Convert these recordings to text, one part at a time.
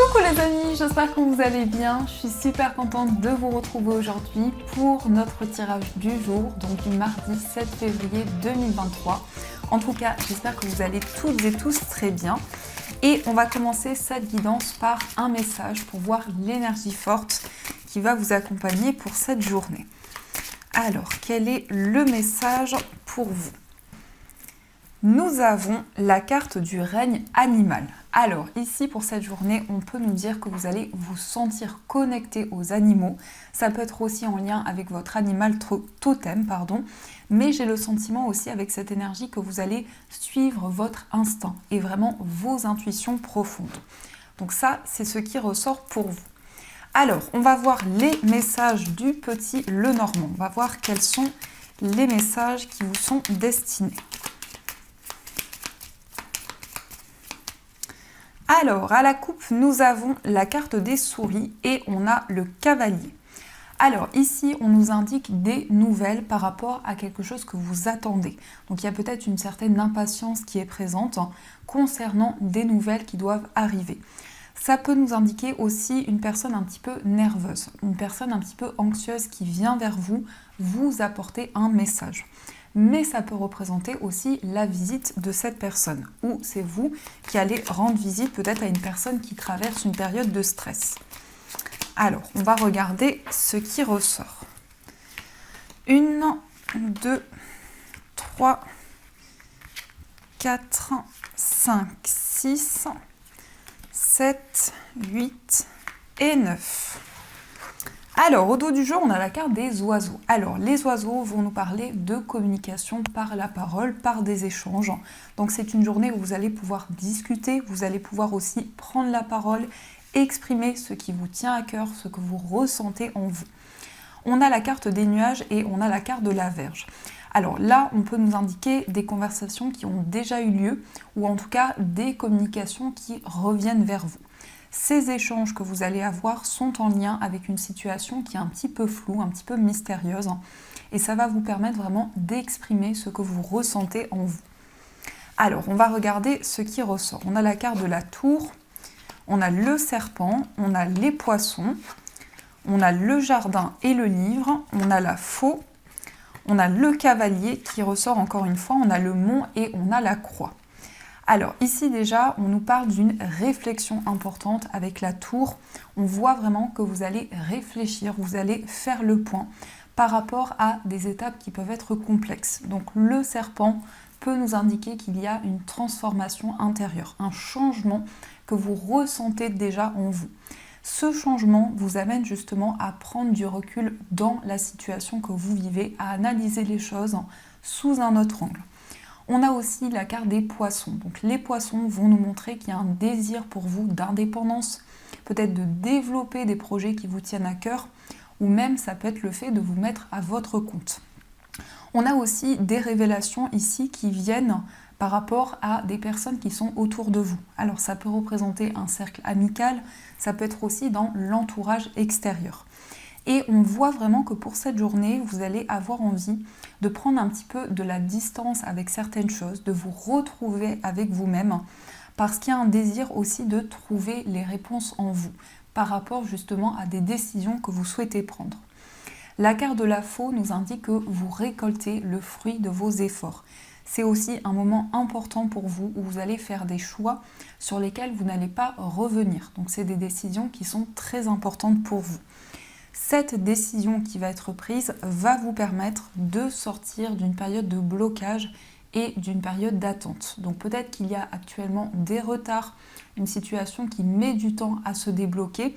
Coucou les amis, j'espère que vous allez bien. Je suis super contente de vous retrouver aujourd'hui pour notre tirage du jour, donc du mardi 7 février 2023. En tout cas, j'espère que vous allez toutes et tous très bien. Et on va commencer cette guidance par un message pour voir l'énergie forte qui va vous accompagner pour cette journée. Alors, quel est le message pour vous ? Nous avons la carte du règne animal. Alors ici pour cette journée, on peut nous dire que vous allez vous sentir connecté aux animaux. Ça peut être aussi en lien avec votre animal totem, mais j'ai le sentiment aussi avec cette énergie que vous allez suivre votre instinct et vraiment vos intuitions profondes. Donc ça, c'est ce qui ressort pour vous. Alors, on va voir les messages du petit Lenormand. On va voir quels sont les messages qui vous sont destinés. Alors, à la coupe, nous avons la carte des souris et on a le cavalier. Alors, ici, on nous indique des nouvelles par rapport à quelque chose que vous attendez. Donc, il y a peut-être une certaine impatience qui est présente concernant des nouvelles qui doivent arriver. Ça peut nous indiquer aussi une personne un petit peu nerveuse, une personne un petit peu anxieuse qui vient vers vous, vous apporter un message. Mais ça peut représenter aussi la visite de cette personne, ou c'est vous qui allez rendre visite peut-être à une personne qui traverse une période de stress. Alors, on va regarder ce qui ressort. 1, 2, 3, 4, 5, 6, 7, 8 et 9. Alors, au dos du jour, on a la carte des oiseaux. Alors, les oiseaux vont nous parler de communication par la parole, par des échanges. Donc, c'est une journée où vous allez pouvoir discuter, vous allez pouvoir aussi prendre la parole, exprimer ce qui vous tient à cœur, ce que vous ressentez en vous. On a la carte des nuages et on a la carte de la Vierge. Alors là, on peut nous indiquer des conversations qui ont déjà eu lieu, ou en tout cas des communications qui reviennent vers vous. Ces échanges que vous allez avoir sont en lien avec une situation qui est un petit peu floue, un petit peu mystérieuse, et ça va vous permettre vraiment d'exprimer ce que vous ressentez en vous. Alors, on va regarder ce qui ressort. On a la carte de la tour, on a le serpent, on a les poissons, on a le jardin et le livre, on a la faux, on a le cavalier qui ressort encore une fois, on a le mont et on a la croix. Alors ici déjà, on nous parle d'une réflexion importante avec la tour. On voit vraiment que vous allez réfléchir, vous allez faire le point par rapport à des étapes qui peuvent être complexes. Donc le serpent peut nous indiquer qu'il y a une transformation intérieure, un changement que vous ressentez déjà en vous. Ce changement vous amène justement à prendre du recul dans la situation que vous vivez, à analyser les choses sous un autre angle. On a aussi la carte des poissons. Donc les poissons vont nous montrer qu'il y a un désir pour vous d'indépendance, peut-être de développer des projets qui vous tiennent à cœur, ou même ça peut être le fait de vous mettre à votre compte. On a aussi des révélations ici qui viennent par rapport à des personnes qui sont autour de vous. Alors ça peut représenter un cercle amical, ça peut être aussi dans l'entourage extérieur. Et on voit vraiment que pour cette journée, vous allez avoir envie de prendre un petit peu de la distance avec certaines choses, de vous retrouver avec vous-même, parce qu'il y a un désir aussi de trouver les réponses en vous, par rapport justement à des décisions que vous souhaitez prendre. La carte de la faux nous indique que vous récoltez le fruit de vos efforts. C'est aussi un moment important pour vous où vous allez faire des choix sur lesquels vous n'allez pas revenir. Donc c'est des décisions qui sont très importantes pour vous. Cette décision qui va être prise va vous permettre de sortir d'une période de blocage et d'une période d'attente. Donc peut-être qu'il y a actuellement des retards, une situation qui met du temps à se débloquer.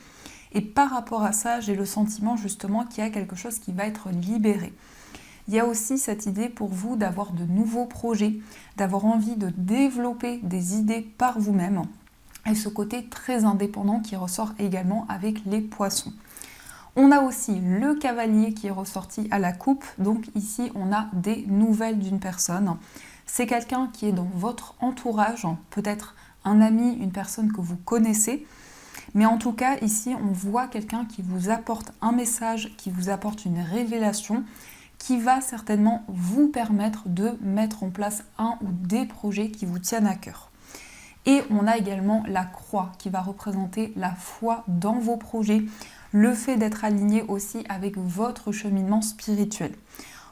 Et par rapport à ça, j'ai le sentiment justement qu'il y a quelque chose qui va être libéré. Il y a aussi cette idée pour vous d'avoir de nouveaux projets, d'avoir envie de développer des idées par vous-même. Et ce côté très indépendant qui ressort également avec les poissons. On a aussi le cavalier qui est ressorti à la coupe, donc ici on a des nouvelles d'une personne. C'est quelqu'un qui est dans votre entourage, peut-être un ami, une personne que vous connaissez, mais en tout cas ici on voit quelqu'un qui vous apporte un message, qui vous apporte une révélation, qui va certainement vous permettre de mettre en place un ou des projets qui vous tiennent à cœur. Et on a également la croix qui va représenter la foi dans vos projets, le fait d'être aligné aussi avec votre cheminement spirituel.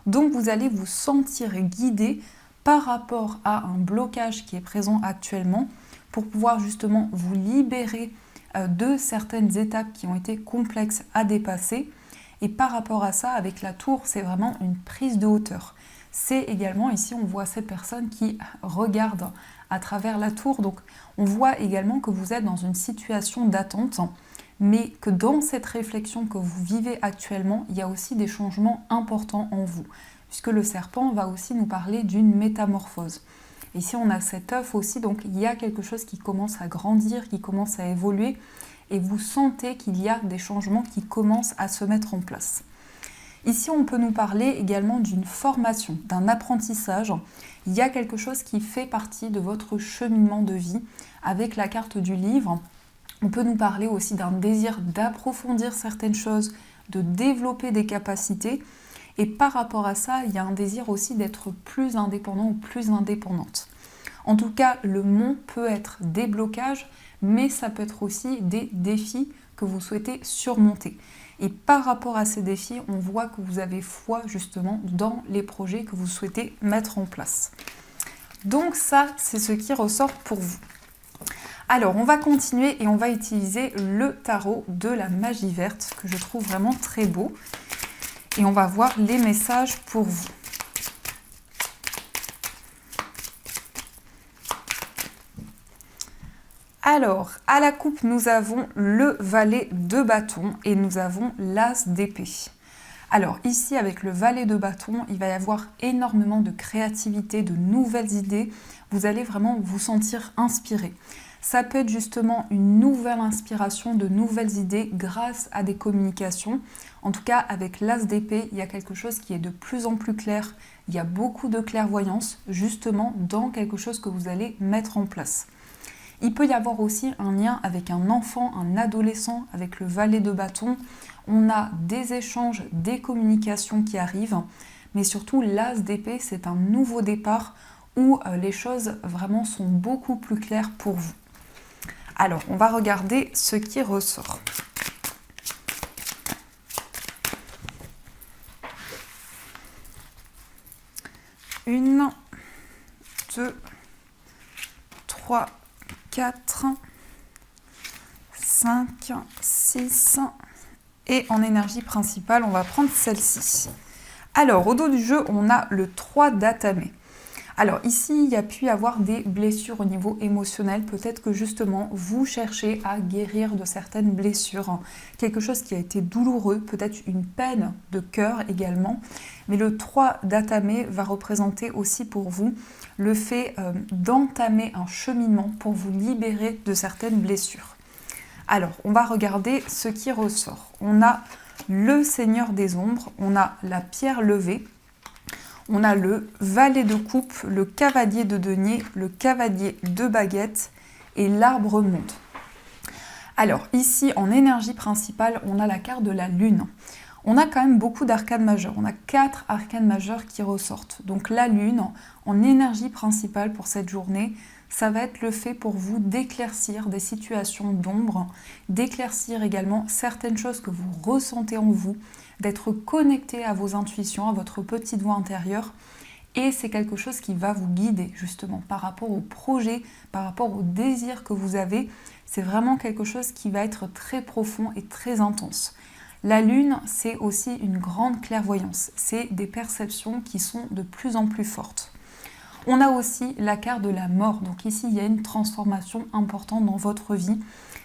Donc vous allez vous sentir guidé par rapport à un blocage qui est présent actuellement pour pouvoir justement vous libérer de certaines étapes qui ont été complexes à dépasser. Et par rapport à ça, avec la tour, c'est vraiment une prise de hauteur. C'est également, ici on voit cette personne qui regarde à travers la tour. Donc on voit également que vous êtes dans une situation d'attente, mais que dans cette réflexion que vous vivez actuellement, il y a aussi des changements importants en vous. Puisque le serpent va aussi nous parler d'une métamorphose. Ici on a cet œuf aussi, donc il y a quelque chose qui commence à grandir, qui commence à évoluer, et vous sentez qu'il y a des changements qui commencent à se mettre en place. Ici, on peut nous parler également d'une formation, d'un apprentissage. Il y a quelque chose qui fait partie de votre cheminement de vie avec la carte du livre. On peut nous parler aussi d'un désir d'approfondir certaines choses, de développer des capacités. Et par rapport à ça, il y a un désir aussi d'être plus indépendant ou plus indépendante. En tout cas, le mont peut être des blocages, mais ça peut être aussi des défis que vous souhaitez surmonter. Et par rapport à ces défis, on voit que vous avez foi justement dans les projets que vous souhaitez mettre en place. Donc ça, c'est ce qui ressort pour vous. Alors, on va continuer et on va utiliser le tarot de la magie verte, que je trouve vraiment très beau. Et on va voir les messages pour vous. Alors, à la coupe, nous avons le valet de bâton et nous avons l'as d'épée. Alors ici, avec le valet de bâton, il va y avoir énormément de créativité, de nouvelles idées. Vous allez vraiment vous sentir inspiré. Ça peut être justement une nouvelle inspiration, de nouvelles idées grâce à des communications. En tout cas, avec l'as d'épée, il y a quelque chose qui est de plus en plus clair. Il y a beaucoup de clairvoyance justement dans quelque chose que vous allez mettre en place. Il peut y avoir aussi un lien avec un enfant, un adolescent, avec le valet de bâton. On a des échanges, des communications qui arrivent, mais surtout l'as d'épée, c'est un nouveau départ où les choses vraiment sont beaucoup plus claires pour vous. Alors, on va regarder ce qui ressort. Une, 2, 3, 4, 5, 6 et en énergie principale, on va prendre celle-ci. Alors, au dos du jeu, on a le 3 d'Atame. Alors ici, il y a pu y avoir des blessures au niveau émotionnel. Peut-être que justement, vous cherchez à guérir de certaines blessures. Quelque chose qui a été douloureux, peut-être une peine de cœur également. Mais le 3 d'Atame va représenter aussi pour vous le fait d'entamer un cheminement pour vous libérer de certaines blessures. Alors, on va regarder ce qui ressort. On a le Seigneur des Ombres, on a la pierre levée, on a le valet de coupe, le cavalier de denier, le cavalier de baguette et l'arbre monde. Alors ici, en énergie principale, on a la carte de la lune. On a quand même beaucoup d'arcanes majeures. On a 4 arcanes majeures qui ressortent. Donc la lune, en énergie principale pour cette journée, ça va être le fait pour vous d'éclaircir des situations d'ombre, d'éclaircir également certaines choses que vous ressentez en vous, d'être connecté à vos intuitions, à votre petite voix intérieure. Et c'est quelque chose qui va vous guider justement par rapport au projet, par rapport au désir que vous avez. C'est vraiment quelque chose qui va être très profond et très intense. La lune, c'est aussi une grande clairvoyance. C'est des perceptions qui sont de plus en plus fortes. On a aussi la carte de la mort. Donc ici, il y a une transformation importante dans votre vie.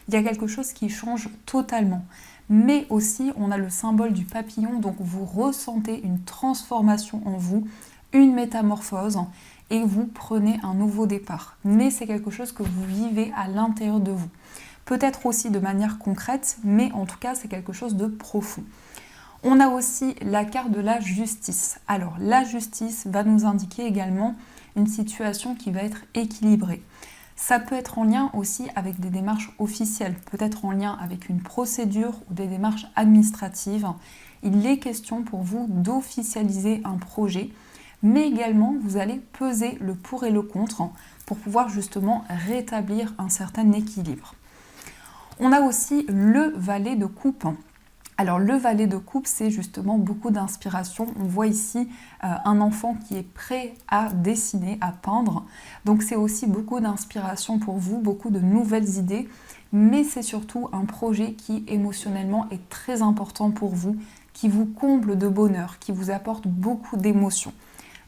Il y a quelque chose qui change totalement. Mais aussi, on a le symbole du papillon. Donc vous ressentez une transformation en vous, une métamorphose, et vous prenez un nouveau départ. Mais c'est quelque chose que vous vivez à l'intérieur de vous. Peut-être aussi de manière concrète, mais en tout cas, c'est quelque chose de profond. On a aussi la carte de la justice. Alors, la justice va nous indiquer également une situation qui va être équilibrée. Ça peut être en lien aussi avec des démarches officielles, peut-être en lien avec une procédure ou des démarches administratives. Il est question pour vous d'officialiser un projet, mais également vous allez peser le pour et le contre pour pouvoir justement rétablir un certain équilibre. On a aussi le valet de coupe. Alors le valet de coupe, c'est justement beaucoup d'inspiration. On voit ici un enfant qui est prêt à dessiner, à peindre. Donc c'est aussi beaucoup d'inspiration pour vous, beaucoup de nouvelles idées. Mais c'est surtout un projet qui émotionnellement est très important pour vous, qui vous comble de bonheur, qui vous apporte beaucoup d'émotions.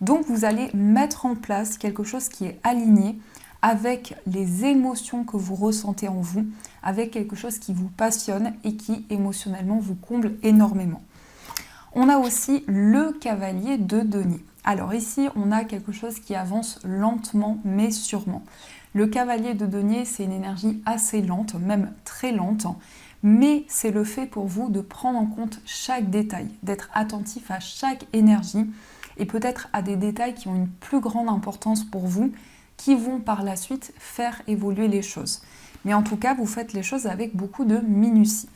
Donc vous allez mettre en place quelque chose qui est aligné avec les émotions que vous ressentez en vous, avec quelque chose qui vous passionne et qui émotionnellement vous comble énormément. On a aussi le cavalier de denier. Alors ici, on a quelque chose qui avance lentement mais sûrement. Le cavalier de denier, c'est une énergie assez lente, même très lente, mais c'est le fait pour vous de prendre en compte chaque détail, d'être attentif à chaque énergie et peut-être à des détails qui ont une plus grande importance pour vous, qui vont par la suite faire évoluer les choses. Mais en tout cas, vous faites les choses avec beaucoup de minutie.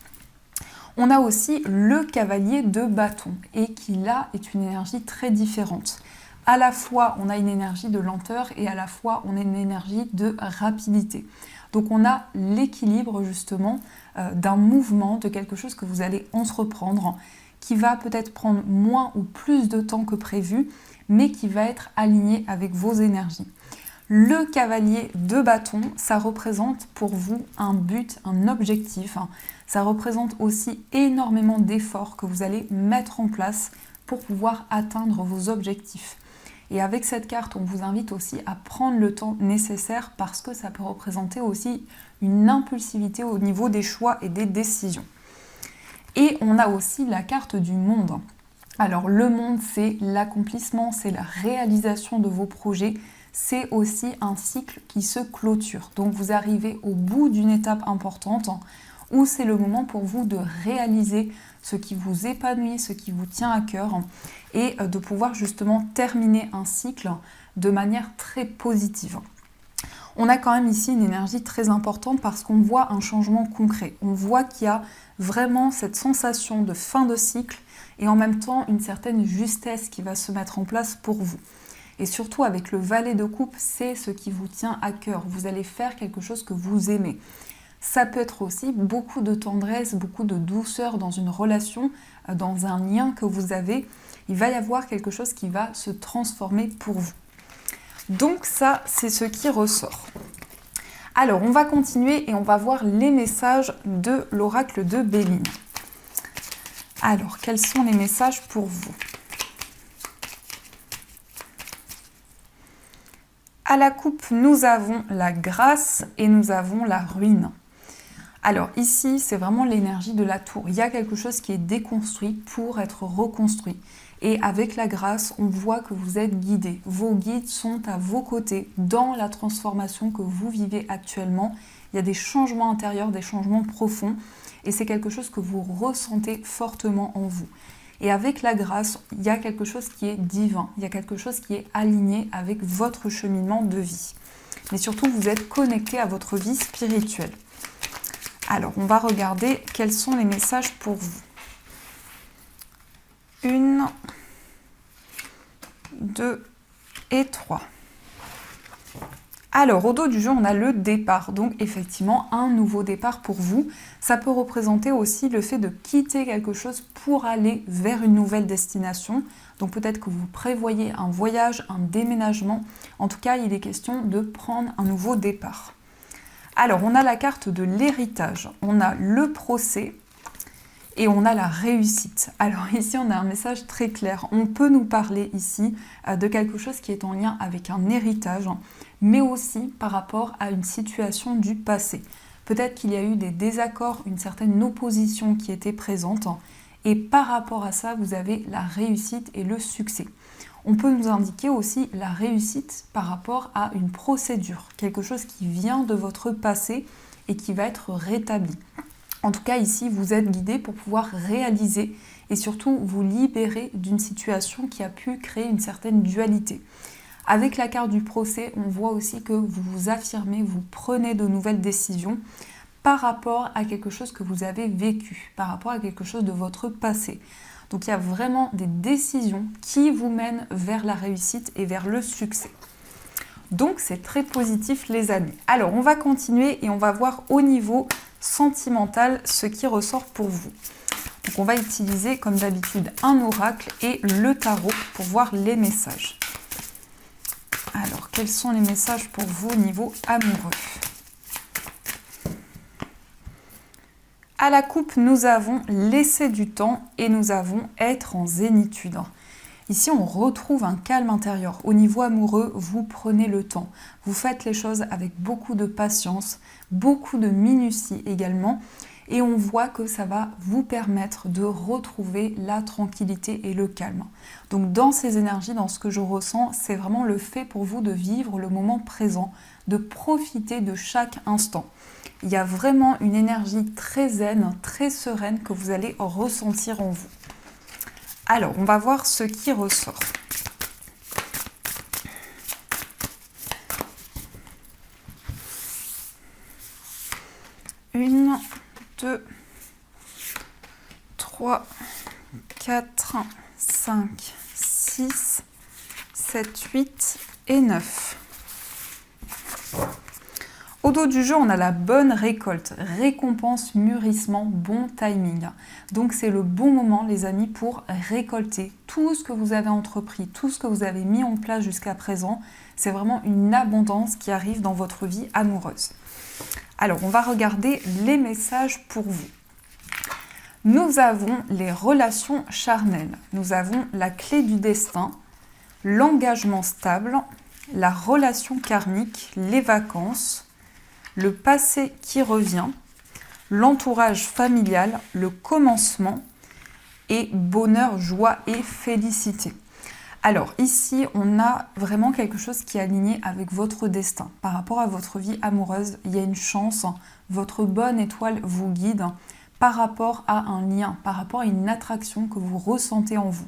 On a aussi le cavalier de bâton et qui là est une énergie très différente. À la fois, on a une énergie de lenteur et à la fois, on a une énergie de rapidité. Donc on a l'équilibre justement d'un mouvement, de quelque chose que vous allez entreprendre, qui va peut-être prendre moins ou plus de temps que prévu, mais qui va être aligné avec vos énergies. Le cavalier de bâton, ça représente pour vous un but, un objectif. Ça représente aussi énormément d'efforts que vous allez mettre en place pour pouvoir atteindre vos objectifs. Et avec cette carte, on vous invite aussi à prendre le temps nécessaire parce que ça peut représenter aussi une impulsivité au niveau des choix et des décisions. Et on a aussi la carte du monde. Alors le monde, c'est l'accomplissement, c'est la réalisation de vos projets. C'est aussi un cycle qui se clôture. Donc vous arrivez au bout d'une étape importante où c'est le moment pour vous de réaliser ce qui vous épanouit, ce qui vous tient à cœur et de pouvoir justement terminer un cycle de manière très positive. On a quand même ici une énergie très importante parce qu'on voit un changement concret. On voit qu'il y a vraiment cette sensation de fin de cycle et en même temps une certaine justesse qui va se mettre en place pour vous. Et surtout avec le valet de coupe, c'est ce qui vous tient à cœur. Vous allez faire quelque chose que vous aimez. Ça peut être aussi beaucoup de tendresse, beaucoup de douceur dans une relation, dans un lien que vous avez. Il va y avoir quelque chose qui va se transformer pour vous. Donc ça, c'est ce qui ressort. Alors, on va continuer et on va voir les messages de l'oracle de Béline. Alors, quels sont les messages pour vous ? À la coupe, nous avons la grâce et nous avons la ruine. Alors ici, c'est vraiment l'énergie de la tour. Il y a quelque chose qui est déconstruit pour être reconstruit. Et avec la grâce, on voit que vous êtes guidés. Vos guides sont à vos côtés dans la transformation que vous vivez actuellement. Il y a des changements intérieurs, des changements profonds. Et c'est quelque chose que vous ressentez fortement en vous. Et avec la grâce, il y a quelque chose qui est divin, il y a quelque chose qui est aligné avec votre cheminement de vie. Mais surtout, vous êtes connecté à votre vie spirituelle. Alors, on va regarder quels sont les messages pour vous. 1, 2 et 3. Alors, au dos du jeu, on a le départ. Donc, effectivement, un nouveau départ pour vous. Ça peut représenter aussi le fait de quitter quelque chose pour aller vers une nouvelle destination. Donc, peut-être que vous prévoyez un voyage, un déménagement. En tout cas, il est question de prendre un nouveau départ. Alors, on a la carte de l'héritage. On a le procès et on a la réussite. Alors ici, on a un message très clair. On peut nous parler ici de quelque chose qui est en lien avec un héritage, mais aussi par rapport à une situation du passé. Peut-être qu'il y a eu des désaccords, une certaine opposition qui était présente, et par rapport à ça, vous avez la réussite et le succès. On peut nous indiquer aussi la réussite par rapport à une procédure, quelque chose qui vient de votre passé et qui va être rétabli. En tout cas, ici, vous êtes guidé pour pouvoir réaliser et surtout vous libérer d'une situation qui a pu créer une certaine dualité. Avec la carte du procès, on voit aussi que vous vous affirmez, vous prenez de nouvelles décisions par rapport à quelque chose que vous avez vécu, par rapport à quelque chose de votre passé. Donc il y a vraiment des décisions qui vous mènent vers la réussite et vers le succès. Donc c'est très positif les amis. Alors on va continuer et on va voir au niveau sentimental ce qui ressort pour vous. Donc on va utiliser comme d'habitude un oracle et le tarot pour voir les messages. Alors quels sont les messages pour vous au niveau amoureux? À la coupe, nous avons laisser du temps et nous avons être en zénitude. Ici, on retrouve un calme intérieur. Au niveau amoureux, vous prenez le temps. Vous faites les choses avec beaucoup de patience, beaucoup de minutie également. Et on voit que ça va vous permettre de retrouver la tranquillité et le calme. Donc dans ces énergies, dans ce que je ressens, c'est vraiment le fait pour vous de vivre le moment présent, de profiter de chaque instant. Il y a vraiment une énergie très zen, très sereine que vous allez ressentir en vous. Alors, on va voir ce qui ressort. Une, 2, 3, 4, 5, 6, 7, 8 et 9. Au dos du jeu, on a la bonne récolte, récompense, mûrissement, bon timing. Donc c'est le bon moment les amis pour récolter tout ce que vous avez entrepris, tout ce que vous avez mis en place jusqu'à présent. C'est vraiment une abondance qui arrive dans votre vie amoureuse. Alors on va regarder les messages pour vous. Nous avons les relations charnelles, nous avons la clé du destin, l'engagement stable, la relation karmique, les vacances, le passé qui revient, l'entourage familial, le commencement et bonheur, joie et félicité. Alors ici, on a vraiment quelque chose qui est aligné avec votre destin. Par rapport à votre vie amoureuse, il y a une chance, votre bonne étoile vous guide par rapport à un lien, par rapport à une attraction que vous ressentez en vous.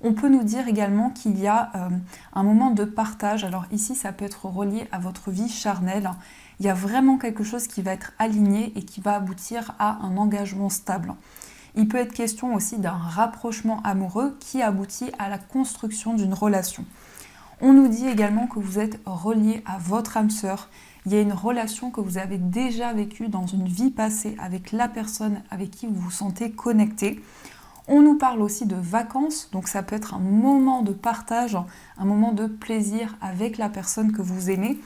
On peut nous dire également qu'il y a un moment de partage. Alors ici, ça peut être relié à votre vie charnelle. Il y a vraiment quelque chose qui va être aligné et qui va aboutir à un engagement stable. Il peut être question aussi d'un rapprochement amoureux qui aboutit à la construction d'une relation. On nous dit également que vous êtes relié à votre âme sœur. Il y a une relation que vous avez déjà vécue dans une vie passée avec la personne avec qui vous vous sentez connecté. On nous parle aussi de vacances, donc ça peut être un moment de partage, un moment de plaisir avec la personne que vous aimez.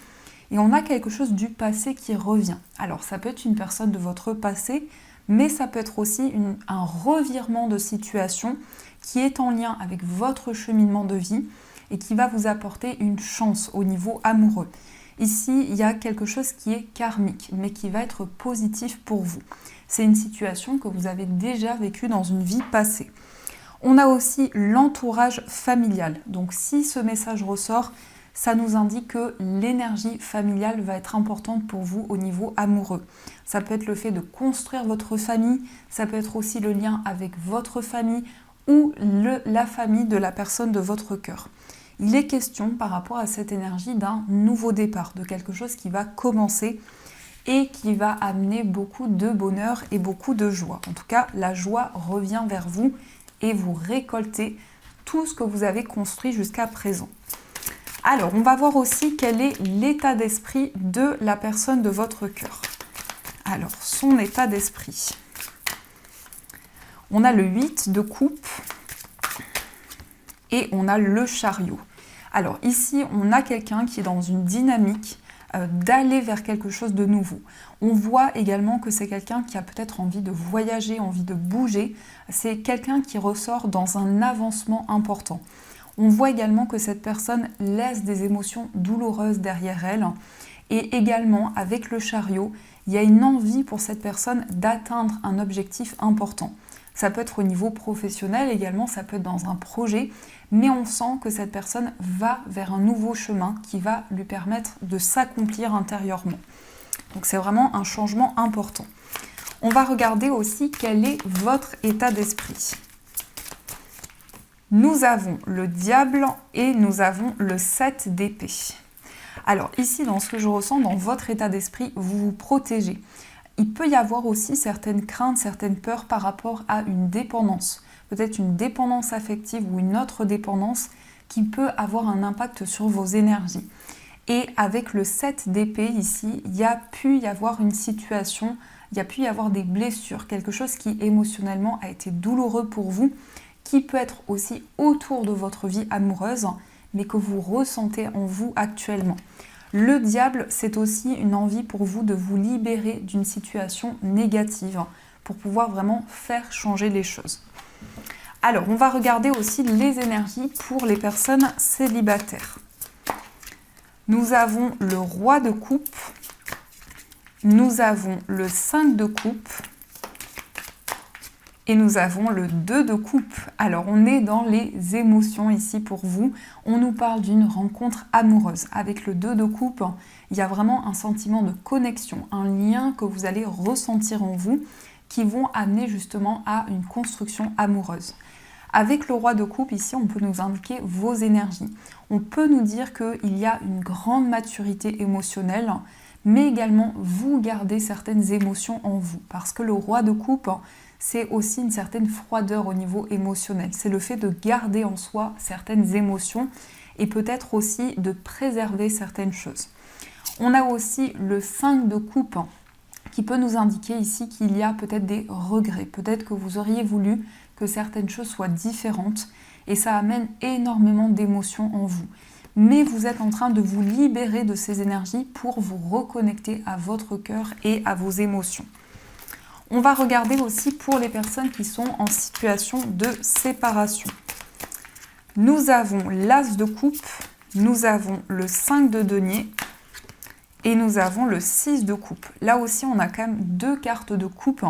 Et on a quelque chose du passé qui revient. Alors ça peut être une personne de votre passé, mais ça peut être aussi un revirement de situation qui est en lien avec votre cheminement de vie et qui va vous apporter une chance au niveau amoureux. Ici, il y a quelque chose qui est karmique, mais qui va être positif pour vous. C'est une situation que vous avez déjà vécue dans une vie passée. On a aussi l'entourage familial. Donc si ce message ressort, ça nous indique que l'énergie familiale va être importante pour vous au niveau amoureux. Ça peut être le fait de construire votre famille, ça peut être aussi le lien avec votre famille ou la famille de la personne de votre cœur. Il est question par rapport à cette énergie d'un nouveau départ, de quelque chose qui va commencer et qui va amener beaucoup de bonheur et beaucoup de joie. En tout cas, la joie revient vers vous et vous récoltez tout ce que vous avez construit jusqu'à présent. Alors, on va voir aussi quel est l'état d'esprit de la personne de votre cœur. Alors, son état d'esprit. On a le 8 de coupe et on a le chariot. Alors ici, on a quelqu'un qui est dans une dynamique d'aller vers quelque chose de nouveau. On voit également que c'est quelqu'un qui a peut-être envie de voyager, envie de bouger. C'est quelqu'un qui ressort dans un avancement important. On voit également que cette personne laisse des émotions douloureuses derrière elle. Et également, avec le chariot, il y a une envie pour cette personne d'atteindre un objectif important. Ça peut être au niveau professionnel également, ça peut être dans un projet, mais on sent que cette personne va vers un nouveau chemin qui va lui permettre de s'accomplir intérieurement. Donc c'est vraiment un changement important. On va regarder aussi quel est votre état d'esprit. Nous avons le diable et nous avons le 7 d'épée. Alors ici, dans ce que je ressens, dans votre état d'esprit, vous vous protégez. Il peut y avoir aussi certaines craintes, certaines peurs par rapport à une dépendance. peut-être une dépendance affective ou une autre dépendance qui peut avoir un impact sur vos énergies. Et avec le 7 d'épée ici, il y a pu y avoir une situation, il y a pu y avoir des blessures, quelque chose qui émotionnellement a été douloureux pour vous, qui peut être aussi autour de votre vie amoureuse, mais que vous ressentez en vous actuellement. Le diable, c'est aussi une envie pour vous de vous libérer d'une situation négative pour pouvoir vraiment faire changer les choses. Alors, on va regarder aussi les énergies pour les personnes célibataires. Nous avons le roi de coupe, nous avons le 5 de coupe et nous avons le 2 de coupe. Alors, on est dans les émotions ici pour vous. On nous parle d'une rencontre amoureuse. Avec le 2 de coupe, il y a vraiment un sentiment de connexion, un lien que vous allez ressentir en vous qui vont amener justement à une construction amoureuse. Avec le roi de coupe, ici, on peut nous indiquer vos énergies. On peut nous dire qu'il y a une grande maturité émotionnelle, mais également vous gardez certaines émotions en vous. Parce que le roi de coupe, c'est aussi une certaine froideur au niveau émotionnel. C'est le fait de garder en soi certaines émotions et peut-être aussi de préserver certaines choses. On a aussi le 5 de coupe qui peut nous indiquer ici qu'il y a peut-être des regrets. Peut-être que vous auriez voulu que certaines choses soient différentes et ça amène énormément d'émotions en vous. Mais vous êtes en train de vous libérer de ces énergies pour vous reconnecter à votre cœur et à vos émotions. On va regarder aussi pour les personnes qui sont en situation de séparation. Nous avons l'as de coupe, nous avons le 5 de denier et nous avons le 6 de coupe. Là aussi, on a quand même 2 cartes de coupe.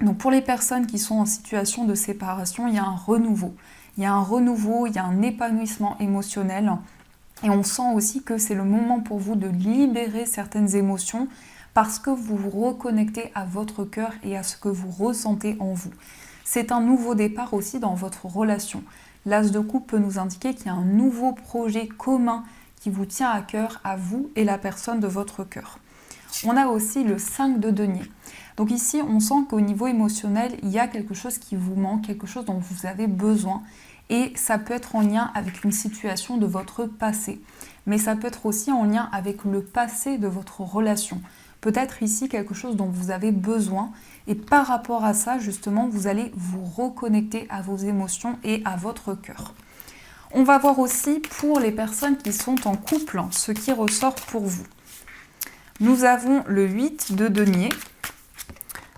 Donc pour les personnes qui sont en situation de séparation, il y a un renouveau. Il y a un renouveau, il y a un épanouissement émotionnel. Et on sent aussi que c'est le moment pour vous de libérer certaines émotions parce que vous vous reconnectez à votre cœur et à ce que vous ressentez en vous. C'est un nouveau départ aussi dans votre relation. L'as de coupe peut nous indiquer qu'il y a un nouveau projet commun qui vous tient à cœur, à vous et la personne de votre cœur. On a aussi le 5 de denier. Donc ici, on sent qu'au niveau émotionnel, il y a quelque chose qui vous manque, quelque chose dont vous avez besoin. Et ça peut être en lien avec une situation de votre passé. Mais ça peut être aussi en lien avec le passé de votre relation. Peut-être ici quelque chose dont vous avez besoin. Et par rapport à ça, justement, vous allez vous reconnecter à vos émotions et à votre cœur. On va voir aussi pour les personnes qui sont en couple, ce qui ressort pour vous. Nous avons le 8 de denier.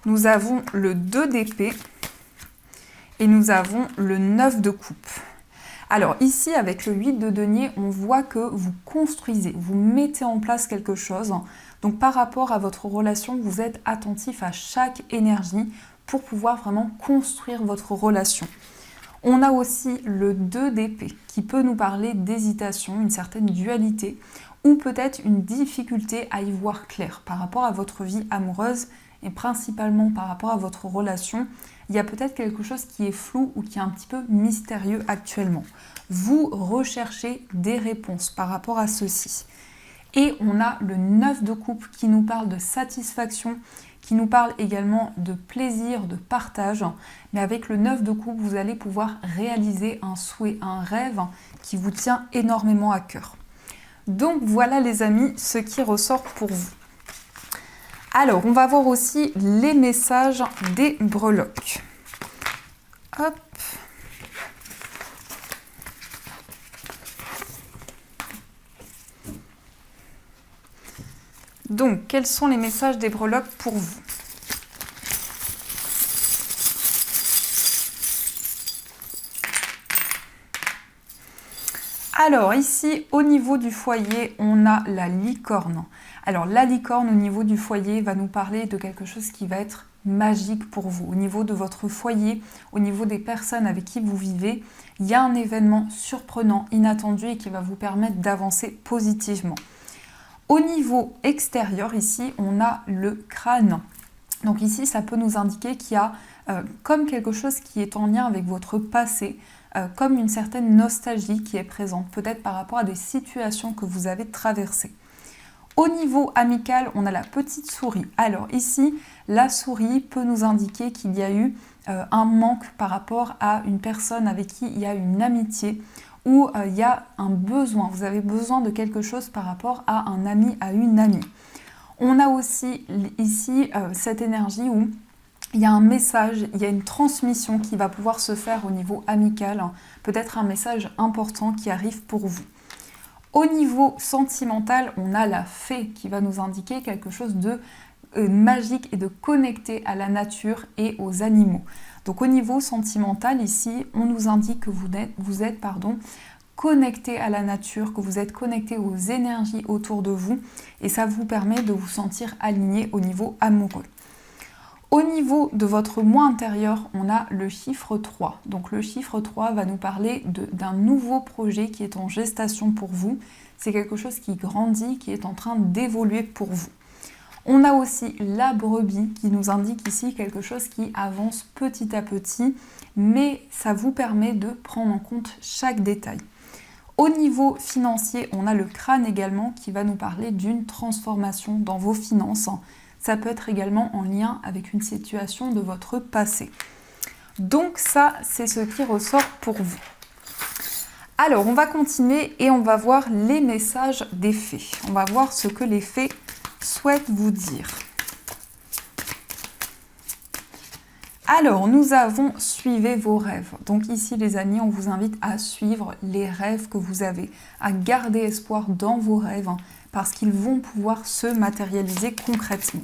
Nous avons le 2 d'épée. Et nous avons le 9 de coupe. Alors ici, avec le 8 de denier, on voit que vous construisez, vous mettez en place quelque chose. Donc par rapport à votre relation, vous êtes attentif à chaque énergie pour pouvoir vraiment construire votre relation. On a aussi le 2 d'épée qui peut nous parler d'hésitation, une certaine dualité ou peut-être une difficulté à y voir clair par rapport à votre vie amoureuse et principalement par rapport à votre relation. Il y a peut-être quelque chose qui est flou ou qui est un petit peu mystérieux actuellement. Vous recherchez des réponses par rapport à ceci. Et on a le 9 de coupe qui nous parle de satisfaction, qui nous parle également de plaisir, de partage. Mais avec le 9 de coupe, vous allez pouvoir réaliser un souhait, un rêve qui vous tient énormément à cœur. Donc voilà les amis, ce qui ressort pour vous. Alors, on va voir aussi les messages des breloques. Hop. Donc, quels sont les messages des breloques pour vous ? Alors ici, au niveau du foyer, on a la licorne. Alors la licorne au niveau du foyer va nous parler de quelque chose qui va être magique pour vous. Au niveau de votre foyer, au niveau des personnes avec qui vous vivez, il y a un événement surprenant, inattendu et qui va vous permettre d'avancer positivement. Au niveau extérieur, ici, on a le crâne. Donc ici, ça peut nous indiquer qu'il y a comme quelque chose qui est en lien avec votre passé, comme une certaine nostalgie qui est présente, peut-être par rapport à des situations que vous avez traversées. Au niveau amical, on a la petite souris. Alors ici, la souris peut nous indiquer qu'il y a eu un manque par rapport à une personne avec qui il y a une amitié ou il y a un besoin. Vous avez besoin de quelque chose par rapport à un ami, à une amie. On a aussi ici cette énergie où il y a un message, il y a une transmission qui va pouvoir se faire au niveau amical. Peut-être un message important qui arrive pour vous. Au niveau sentimental, on a la fée qui va nous indiquer quelque chose de magique et de connecté à la nature et aux animaux. Donc au niveau sentimental, ici, on nous indique que vous êtes connecté à la nature, que vous êtes connecté aux énergies autour de vous et ça vous permet de vous sentir aligné au niveau amoureux. Au niveau de votre moi intérieur, on a le chiffre 3. Donc le chiffre 3 va nous parler d'un nouveau projet qui est en gestation pour vous. C'est quelque chose qui grandit, qui est en train d'évoluer pour vous. On a aussi la brebis qui nous indique ici quelque chose qui avance petit à petit, mais ça vous permet de prendre en compte chaque détail. Au niveau financier, on a le crâne également qui va nous parler d'une transformation dans vos finances. Ça peut être également en lien avec une situation de votre passé. Donc ça, c'est ce qui ressort pour vous. Alors, on va continuer et on va voir les messages des fées. On va voir ce que les fées souhaitent vous dire. Alors, nous avons « Suivez vos rêves ». Donc ici, les amis, on vous invite à suivre les rêves que vous avez, à garder espoir dans vos rêves, parce qu'ils vont pouvoir se matérialiser concrètement.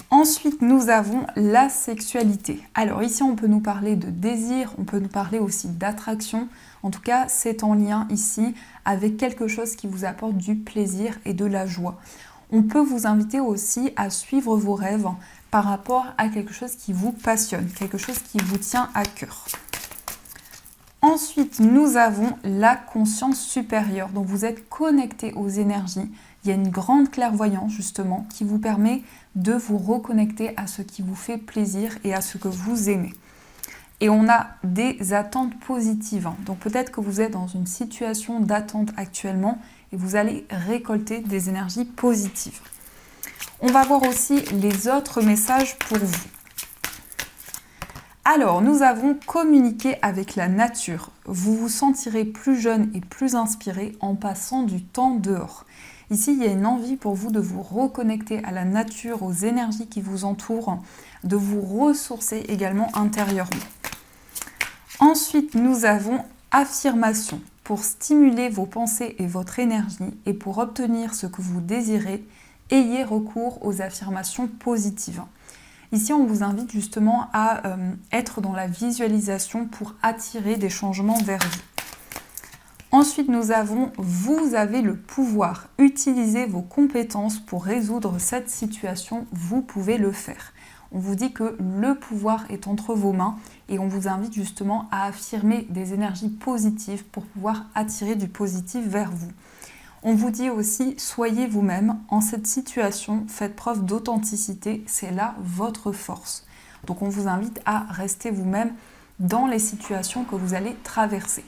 Ensuite, nous avons la sexualité. Alors ici, on peut nous parler de désir, on peut nous parler aussi d'attraction. En tout cas, c'est en lien ici avec quelque chose qui vous apporte du plaisir et de la joie. On peut vous inviter aussi à suivre vos rêves par rapport à quelque chose qui vous passionne, quelque chose qui vous tient à cœur. Ensuite, nous avons la conscience supérieure. Donc, vous êtes connecté aux énergies. Il y a une grande clairvoyance, justement, qui vous permet de vous reconnecter à ce qui vous fait plaisir et à ce que vous aimez. Et on a des attentes positives. Donc, peut-être que vous êtes dans une situation d'attente actuellement et vous allez récolter des énergies positives. On va voir aussi les autres messages pour vous. Alors, nous avons communiqué avec la nature. Vous vous sentirez plus jeune et plus inspiré en passant du temps dehors. Ici, il y a une envie pour vous de vous reconnecter à la nature, aux énergies qui vous entourent, de vous ressourcer également intérieurement. Ensuite, nous avons affirmation. Pour stimuler vos pensées et votre énergie et pour obtenir ce que vous désirez, ayez recours aux affirmations positives. Ici, on vous invite justement à être dans la visualisation pour attirer des changements vers vous. Ensuite, nous avons « Vous avez le pouvoir. Utilisez vos compétences pour résoudre cette situation. Vous pouvez le faire. » On vous dit que le pouvoir est entre vos mains et on vous invite justement à affirmer des énergies positives pour pouvoir attirer du positif vers vous. On vous dit aussi, soyez vous-même. En cette situation, faites preuve d'authenticité. C'est là votre force. Donc on vous invite à rester vous-même dans les situations que vous allez traverser.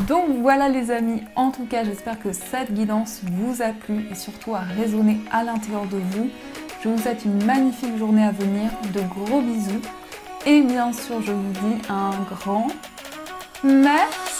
Donc voilà les amis, en tout cas j'espère que cette guidance vous a plu et surtout a résonné à l'intérieur de vous. Je vous souhaite une magnifique journée à venir, de gros bisous et bien sûr je vous dis un grand merci.